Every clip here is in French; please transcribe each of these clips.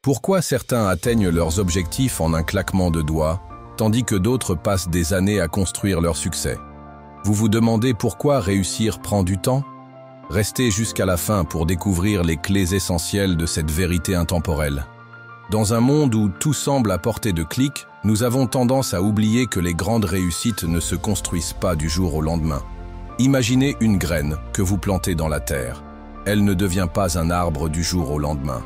Pourquoi certains atteignent leurs objectifs en un claquement de doigts, tandis que d'autres passent des années à construire leur succès? Vous vous demandez pourquoi réussir prend du temps? Restez jusqu'à la fin pour découvrir les clés essentielles de cette vérité intemporelle. Dans un monde où tout semble à portée de clic, nous avons tendance à oublier que les grandes réussites ne se construisent pas du jour au lendemain. Imaginez une graine que vous plantez dans la terre. Elle ne devient pas un arbre du jour au lendemain.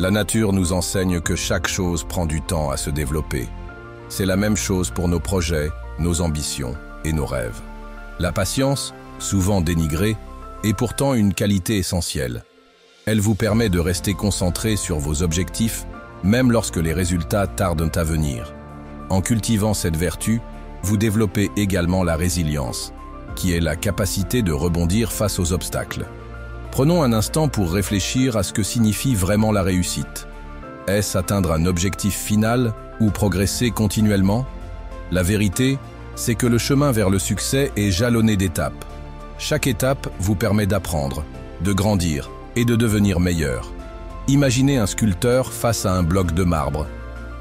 La nature nous enseigne que chaque chose prend du temps à se développer. C'est la même chose pour nos projets, nos ambitions et nos rêves. La patience, souvent dénigrée, est pourtant une qualité essentielle. Elle vous permet de rester concentré sur vos objectifs, même lorsque les résultats tardent à venir. En cultivant cette vertu, vous développez également la résilience, qui est la capacité de rebondir face aux obstacles. Prenons un instant pour réfléchir à ce que signifie vraiment la réussite. Est-ce atteindre un objectif final ou progresser continuellement? La vérité, c'est que le chemin vers le succès est jalonné d'étapes. Chaque étape vous permet d'apprendre, de grandir et de devenir meilleur. Imaginez un sculpteur face à un bloc de marbre.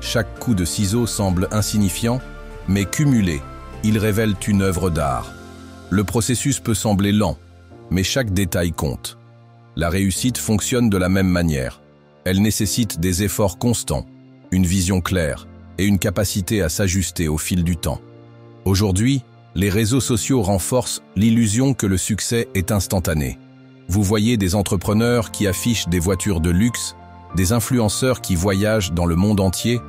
Chaque coup de ciseau semble insignifiant, mais cumulé, il révèle une œuvre d'art. Le processus peut sembler lent, mais chaque détail compte. La réussite fonctionne de la même manière. Elle nécessite des efforts constants, une vision claire et une capacité à s'ajuster au fil du temps. Aujourd'hui, les réseaux sociaux renforcent l'illusion que le succès est instantané. Vous voyez des entrepreneurs qui affichent des voitures de luxe, des influenceurs qui voyagent dans le monde entier,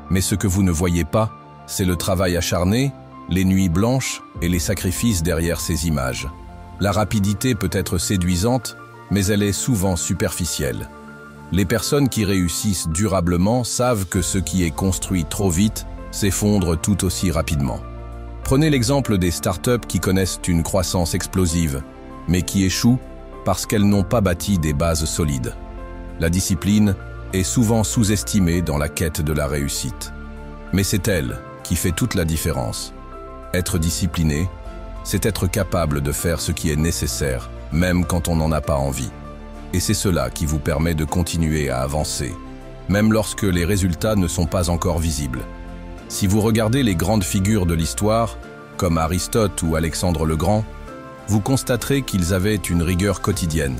mais ce que vous ne voyez pas, c'est le travail acharné, les nuits blanches et les sacrifices derrière ces images. La rapidité peut être séduisante, mais elle est souvent superficielle. Les personnes qui réussissent durablement savent que ce qui est construit trop vite s'effondre tout aussi rapidement. Prenez l'exemple des startups qui connaissent une croissance explosive, mais qui échouent parce qu'elles n'ont pas bâti des bases solides. La discipline est souvent sous-estimée dans la quête de la réussite. Mais c'est elle qui fait toute la différence. Être discipliné, c'est être capable de faire ce qui est nécessaire, même quand on n'en a pas envie. Et c'est cela qui vous permet de continuer à avancer, même lorsque les résultats ne sont pas encore visibles. Si vous regardez les grandes figures de l'histoire, comme Aristote ou Alexandre le Grand, vous constaterez qu'ils avaient une rigueur quotidienne.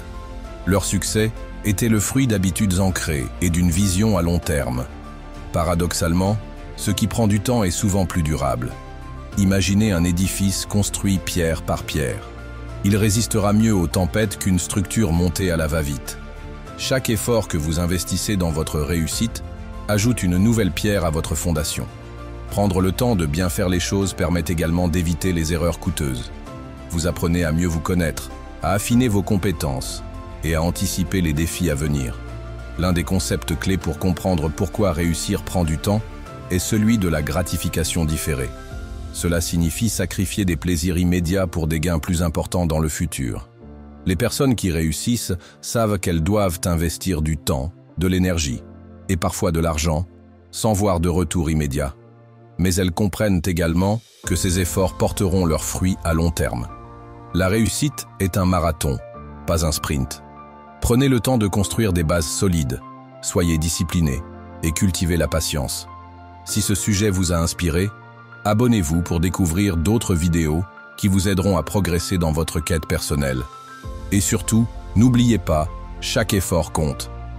Leur succès était le fruit d'habitudes ancrées et d'une vision à long terme. Paradoxalement, ce qui prend du temps est souvent plus durable. Imaginez un édifice construit pierre par pierre. Il résistera mieux aux tempêtes qu'une structure montée à la va-vite. Chaque effort que vous investissez dans votre réussite ajoute une nouvelle pierre à votre fondation. Prendre le temps de bien faire les choses permet également d'éviter les erreurs coûteuses. Vous apprenez à mieux vous connaître, à affiner vos compétences et à anticiper les défis à venir. L'un des concepts clés pour comprendre pourquoi réussir prend du temps est celui de la gratification différée. Cela signifie sacrifier des plaisirs immédiats pour des gains plus importants dans le futur. Les personnes qui réussissent savent qu'elles doivent investir du temps, de l'énergie et parfois de l'argent sans voir de retour immédiat. Mais elles comprennent également que ces efforts porteront leurs fruits à long terme. La réussite est un marathon, pas un sprint. Prenez le temps de construire des bases solides, soyez disciplinés et cultivez la patience. Si ce sujet vous a inspiré, abonnez-vous pour découvrir d'autres vidéos qui vous aideront à progresser dans votre quête personnelle. Et surtout, n'oubliez pas, chaque effort compte.